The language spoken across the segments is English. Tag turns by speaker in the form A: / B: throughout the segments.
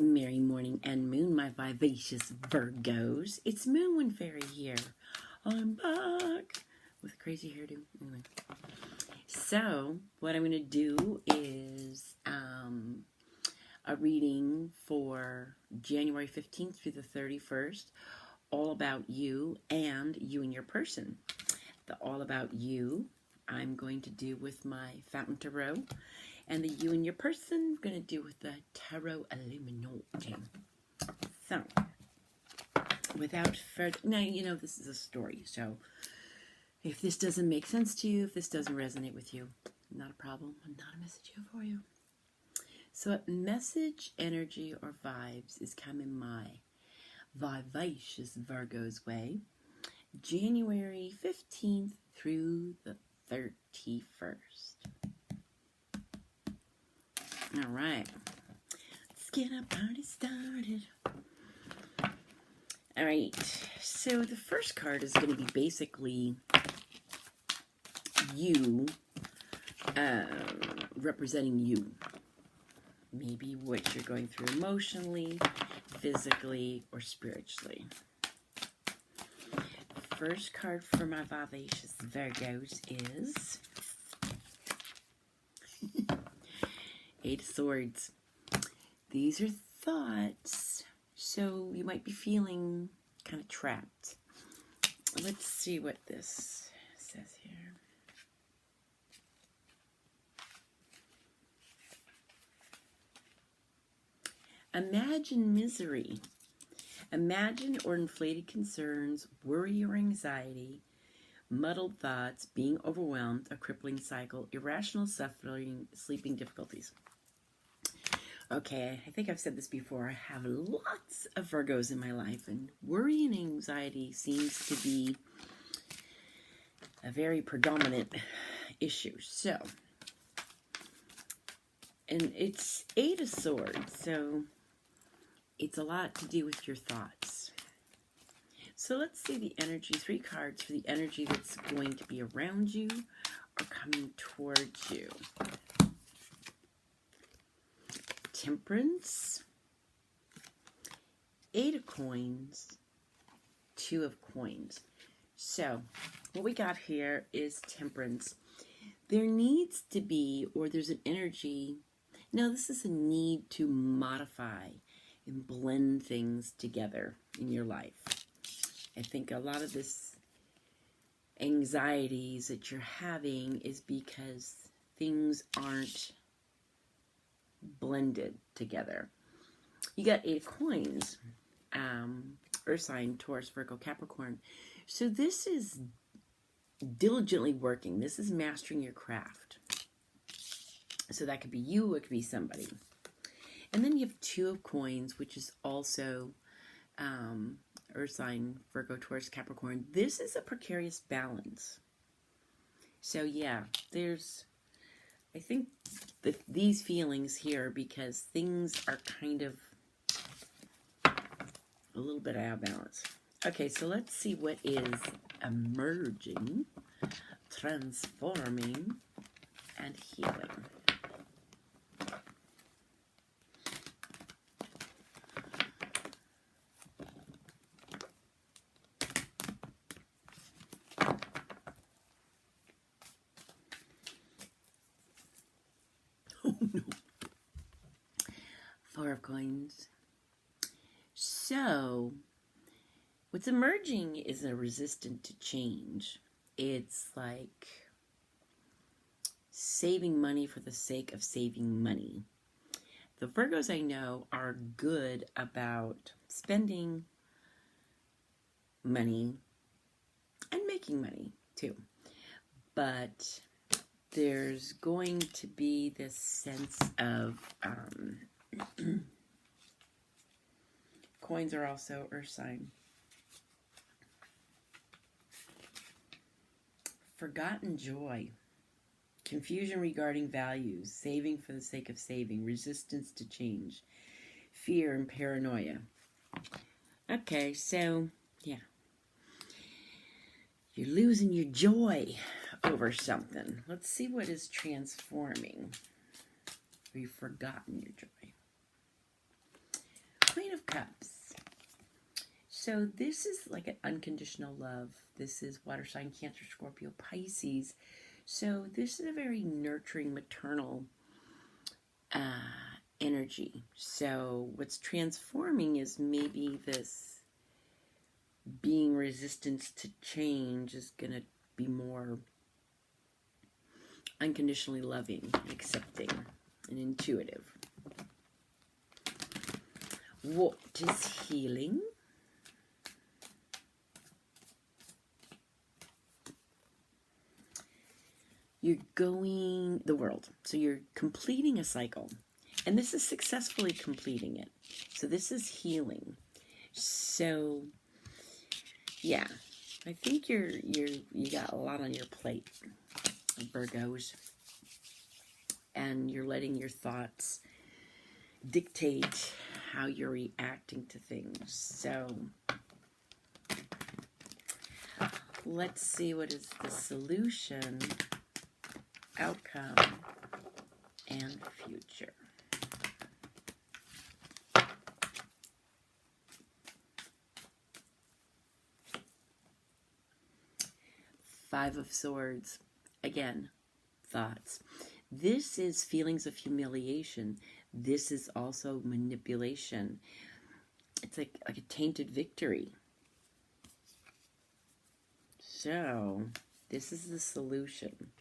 A: Merry morning and moon, my vivacious Virgos. It's Moonwind Fairy here. I'm back with a crazy hairdo. Anyway. So, what I'm going to do is a reading for January 15th through the 31st, all about you and you and your person. The all about you I'm going to do with my Fountain Tarot, and the you and your person I'm going to do with the Tarot Illuminati. So, without further, now you know this is a story, so if this doesn't make sense to you, if this doesn't resonate with you, not a problem. I'm not a message here for you. So, what message, energy, or vibes is coming my vivacious Virgo's way, January 15th through the 31st. All right, let's get our party started. All right, so the first card is going to be basically you, representing you. Maybe what you're going through emotionally, physically, or spiritually. First card for my vivacious Virgos is Eight of Swords. These are thoughts, so you might be feeling kind of trapped. Let's see what this says here. Imagine misery. Imagine or inflated concerns, worry or anxiety, muddled thoughts, being overwhelmed, a crippling cycle, irrational suffering, sleeping difficulties. Okay, I think I've said this before. I have lots of Virgos in my life, and worry and anxiety seems to be a very predominant issue. So, and it's Eight of Swords, so it's a lot to do with your thoughts. So let's see the energy, 3 cards for the energy that's going to be around you or coming towards you. Temperance, 8 of Coins, 2 of Coins. So what we got here is Temperance. There needs to be, or there's an energy, no, this is a need to modify and blend things together in your life. I think a lot of this anxieties that you're having is because things aren't blended together. You got 8 of Coins, Earth sign, Taurus, Virgo, Capricorn. So this is diligently working. This is mastering your craft. So that could be you, it could be somebody. And then you have 2 of Coins, which is also Earth sign, Virgo, Taurus, Capricorn. This is a precarious balance. So yeah, there's, I think these feelings here because things are kind of a little bit out of balance. Okay, so let's see what is emerging, transforming, and healing. Oh no. 4 of Coins. So, what's emerging is a resistance to change. It's like saving money for the sake of saving money. The Virgos I know are good about spending money and making money too. But there's going to be this sense of Coins are also Earth sign. Forgotten joy, confusion regarding values, saving for the sake of saving, resistance to change, fear and paranoia. Okay, so yeah, you're losing your joy over something. Let's see what is transforming. Or you've forgotten your joy. Cups. So this is like an unconditional love. This is water sign, Cancer, Scorpio, Pisces. So this is a very nurturing, maternal energy. So what's transforming is maybe this being resistance to change is going to be more unconditionally loving, accepting, and intuitive. What is healing? You're going the world. So you're completing a cycle. And this is successfully completing it. So this is healing. So yeah, I think you got a lot on your plate, Virgos. And you're letting your thoughts dictate how you're reacting to things. So let's see what is the solution, outcome, and future. Five of Swords. Again, thoughts. This is feelings of humiliation. This is also manipulation. It's like a tainted victory. So, this is the solution.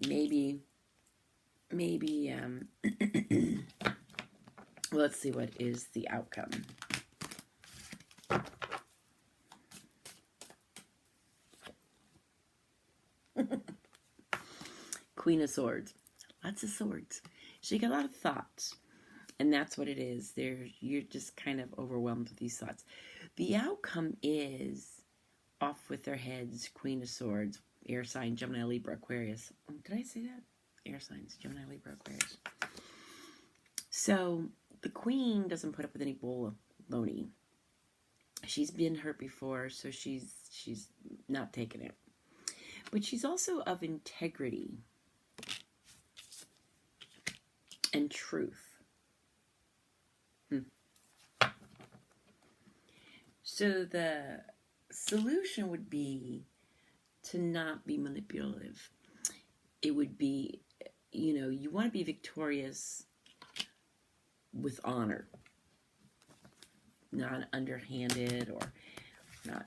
A: Maybe, let's see what is the outcome. Queen of Swords. Lots of swords. So you got a lot of thoughts. And that's what it is. You're just kind of overwhelmed with these thoughts. The outcome is off with their heads. Queen of Swords. Air sign, Gemini, Libra, Aquarius. Did I say that? Air signs, Gemini, Libra, Aquarius. So the queen doesn't put up with any baloney. She's been hurt before, so she's not taking it. But she's also of integrity and truth. So the solution would be to not be manipulative. It would be, you want to be victorious with honor, not underhanded or not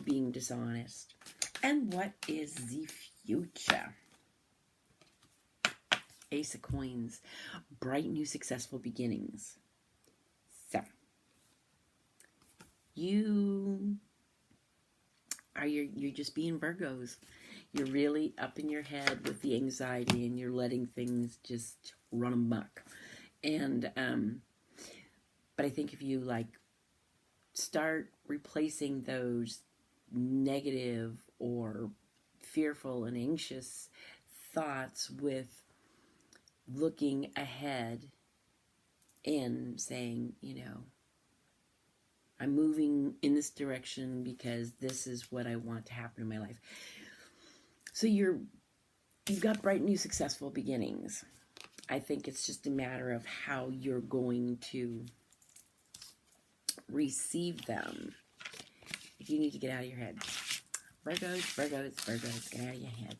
A: being dishonest. And what is the future? Ace of Coins, bright new successful beginnings. So, you're just being Virgos. You're really up in your head with the anxiety and you're letting things just run amok. And, but I think if you start replacing those negative or fearful and anxious thoughts with looking ahead and saying, I'm moving in this direction because this is what I want to happen in my life. So you've got bright new successful beginnings. I think it's just a matter of how you're going to receive them. You need to get out of your head. Virgos, Virgos, Virgos, get out of your head.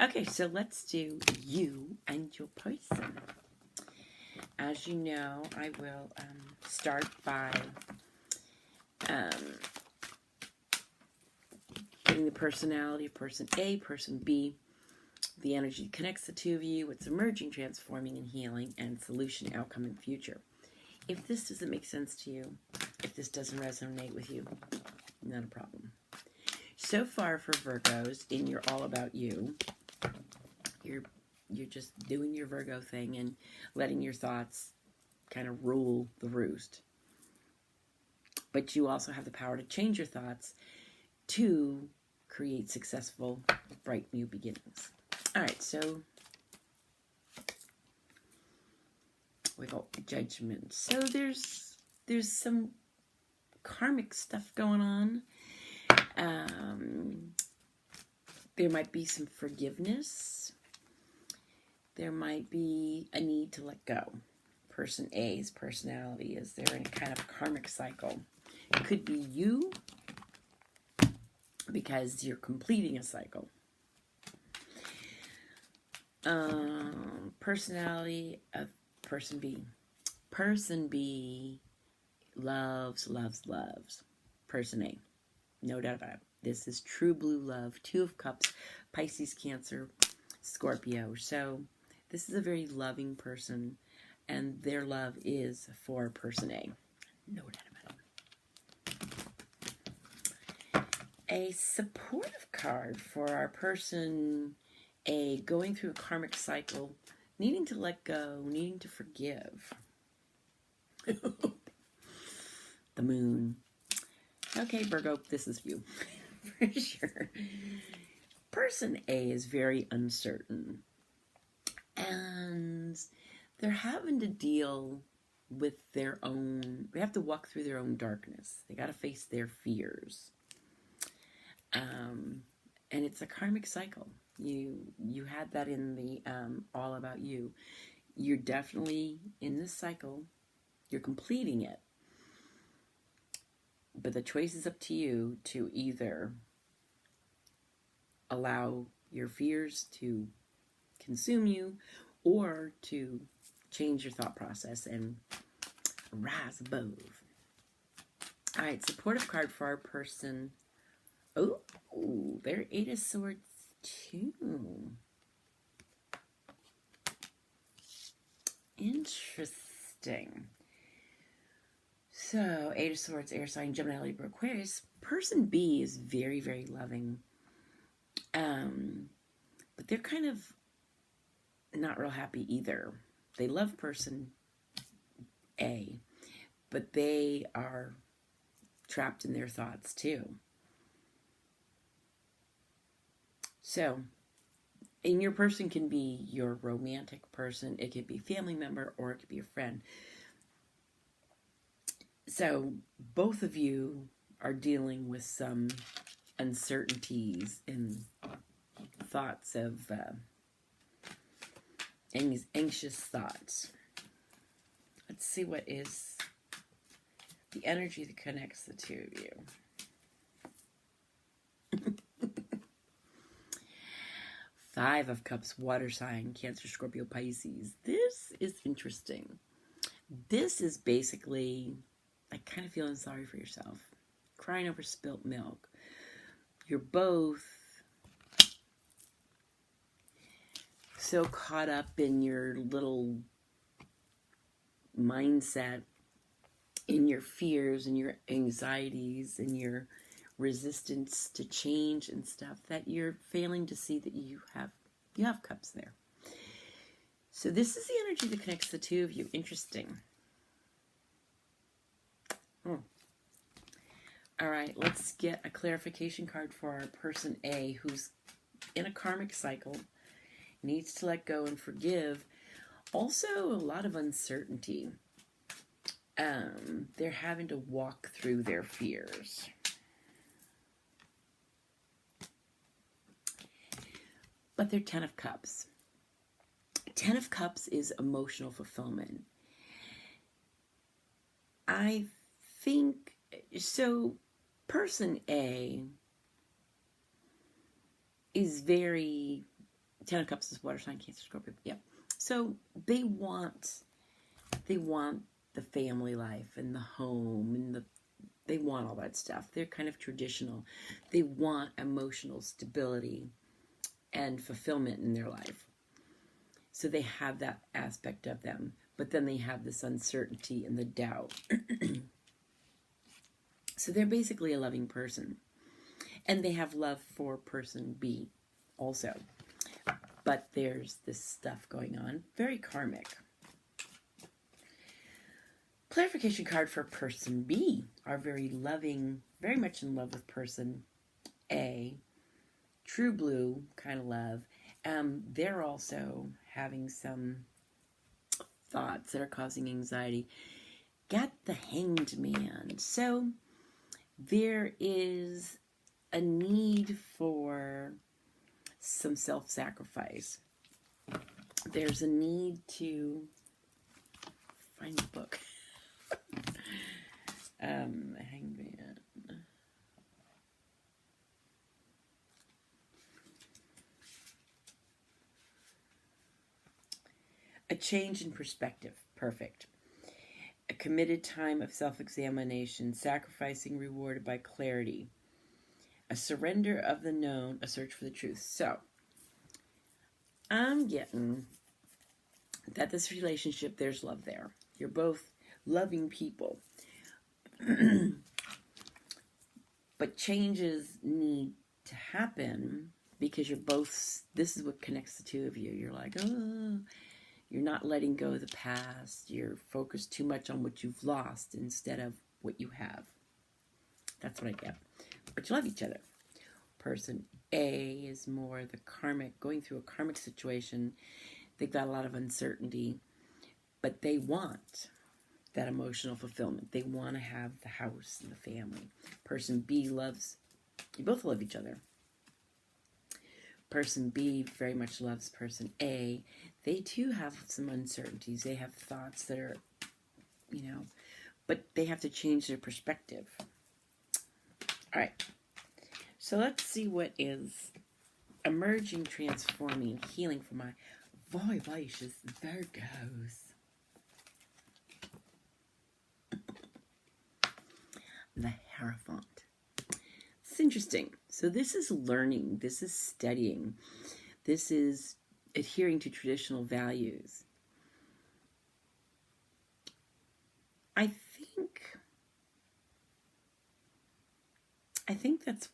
A: Okay, so let's do you and your person. As you know, I will start by getting the personality of person A, person B, the energy that connects the two of you, what's emerging, transforming, and healing, and solution, outcome, and future. If this doesn't make sense to you, if this doesn't resonate with you, not a problem. So far for Virgos, in your All About You, you're just doing your Virgo thing and letting your thoughts kind of rule the roost. But you also have the power to change your thoughts to create successful, bright new beginnings. All right, so we got Judgment. So there's some karmic stuff going on. There might be some forgiveness. There might be a need to let go, person A's personality is. They're in kind of a karmic cycle. It could be you because you're completing a cycle. Personality of person B. Person B loves person A. No doubt about it. This is true blue love. 2 of Cups, Pisces, Cancer, Scorpio. So this is a very loving person, and their love is for person A. No doubt about it. A supportive card for our person A, going through a karmic cycle, needing to let go, needing to forgive. The moon. Okay, Virgo, this is you. For sure. Person A is very uncertain. And they're having to deal with their own, they have to walk through their own darkness. They got to face their fears. And it's a karmic cycle. You had that in the All About You. You're definitely in this cycle. You're completing it. But the choice is up to you to either allow your fears to consume you or to change your thought process and rise above. All right, supportive card for our person. Oh, they're 8 of Swords too. Interesting. So, 8 of Swords, air sign, Gemini, Libra, Aquarius. Person B is very, very loving. But they're kind of not real happy either. They love person A, but they are trapped in their thoughts too. So, and your person can be your romantic person. It could be a family member or it could be a friend. So, both of you are dealing with some uncertainties and thoughts of anxious thoughts. Let's see what is the energy that connects the two of you. 5 of Cups, water sign, Cancer, Scorpio, Pisces. This is interesting. This is basically like kind of feeling sorry for yourself, crying over spilt milk. You're both so caught up in your little mindset, in your fears and your anxieties and your resistance to change and stuff, that you're failing to see that you have cups there. So this is the energy that connects the two of you. Interesting. All right, let's get a clarification card for our person A, who's in a karmic cycle, needs to let go and forgive. Also, a lot of uncertainty. They're having to walk through their fears. But they're 10 of Cups. 10 of Cups is emotional fulfillment. I think, so person A is very, 10 of Cups is water sign, Cancer, Scorpio. Yep. So they want the family life and the home and they want all that stuff. They're kind of traditional. They want emotional stability and fulfillment in their life. So they have that aspect of them, but then they have this uncertainty and the doubt. So they're basically a loving person. And they have love for person B also. But there's this stuff going on. Very karmic. Clarification card for person B. Are very loving, very much in love with person A. True blue kind of love. They're also having some thoughts that are causing anxiety. Got the Hanged Man. So there is a need for some self-sacrifice. There's a need to find the book. Hangman. A change in perspective. Perfect. A committed time of self-examination, sacrificing rewarded by clarity. A surrender of the known, a search for the truth. So, I'm getting that this relationship, there's love there. You're both loving people. But changes need to happen because you're both, this is what connects the two of you. You're like, oh, you're not letting go of the past. You're focused too much on what you've lost instead of what you have. That's what I get. But you love each other. Person A is more the karmic, going through a karmic situation. They've got a lot of uncertainty, but they want that emotional fulfillment. They want to have the house and the family. Person B loves, you both love each other. Person B very much loves person A. They too have some uncertainties. They have thoughts that are, but they have to change their perspective. All right. So let's see what is emerging, transforming, healing for my Vivacious Virgos. The Hierophant. It's interesting. So this is learning. This is studying. This is adhering to traditional values. I think that's,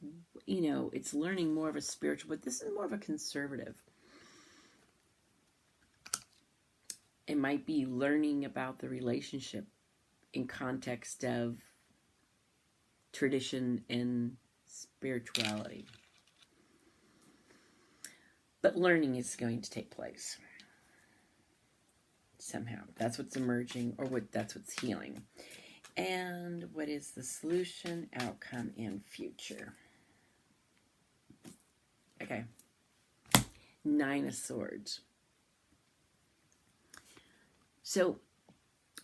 A: it's learning more of a spiritual, but this is more of a conservative. It might be learning about the relationship in context of tradition and spirituality. But learning is going to take place. Somehow. That's what's emerging, or that's what's healing. And what is the solution, outcome, and future? Okay. 9 of Swords. So,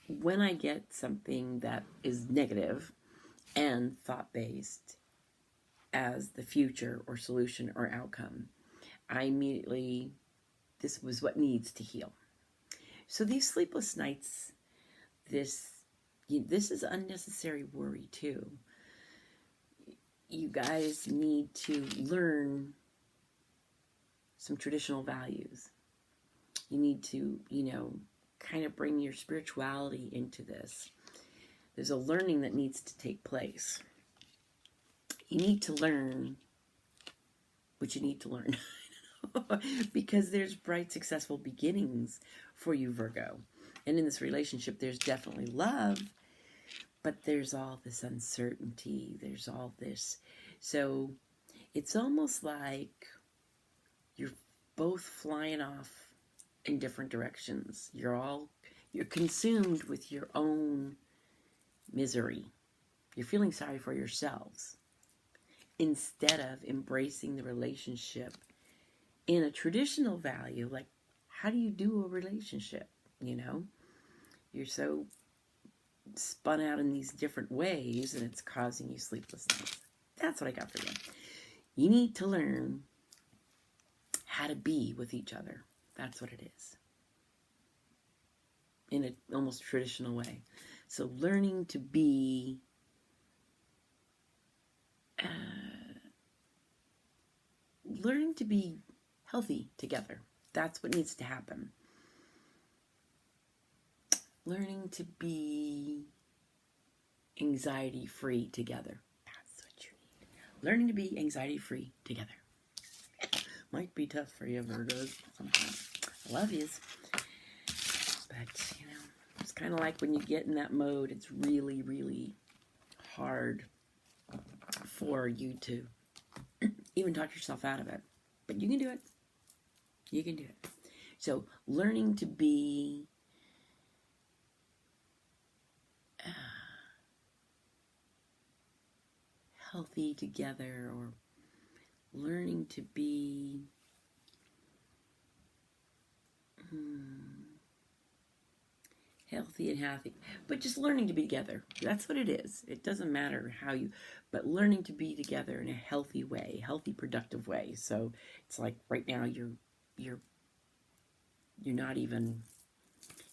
A: when I get something that is negative and thought-based as the future or solution or outcome, I immediately, this was what needs to heal. So these sleepless nights, this is unnecessary worry too. You guys need to learn some traditional values. You need to, kind of bring your spirituality into this. There's a learning that needs to take place. You need to learn what you need to learn. Because there's bright, successful beginnings for you, Virgo. And in this relationship, there's definitely love, but there's all this uncertainty. There's all this. So it's almost like you're both flying off in different directions. You're consumed with your own misery. You're feeling sorry for yourselves instead of embracing the relationship in a traditional value. Like, how do you do a relationship? You're so spun out in these different ways, and it's causing you sleepless nights. That's what I got for you. You need to learn how to be with each other. That's what it is. In an almost traditional way. So learning to be healthy together. That's what needs to happen. Learning to be anxiety-free together. That's what you need. Learning to be anxiety-free together. Might be tough for you, Virgos, sometimes. I love yous. But, it's kind of like when you get in that mode, it's really, really hard for you to even talk yourself out of it. But you can do it. You can do it. So, learning to be healthy together, or learning to be healthy and happy. But just learning to be together. That's what it is. It doesn't matter how you, but learning to be together in a healthy way, healthy, productive way. So it's like right now you're not even,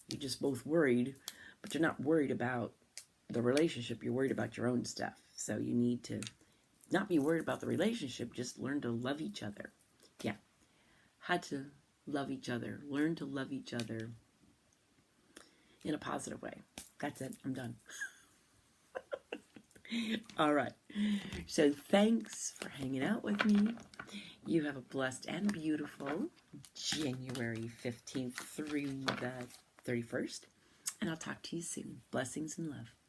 A: you're just both worried, but you're not worried about the relationship. You're worried about your own stuff. So you need to not be worried about the relationship. Just learn to love each other. Yeah. How to love each other. Learn to love each other in a positive way. That's it. I'm done. All right. So thanks for hanging out with me. You have a blessed and beautiful January 15th through the 31st. And I'll talk to you soon. Blessings and love.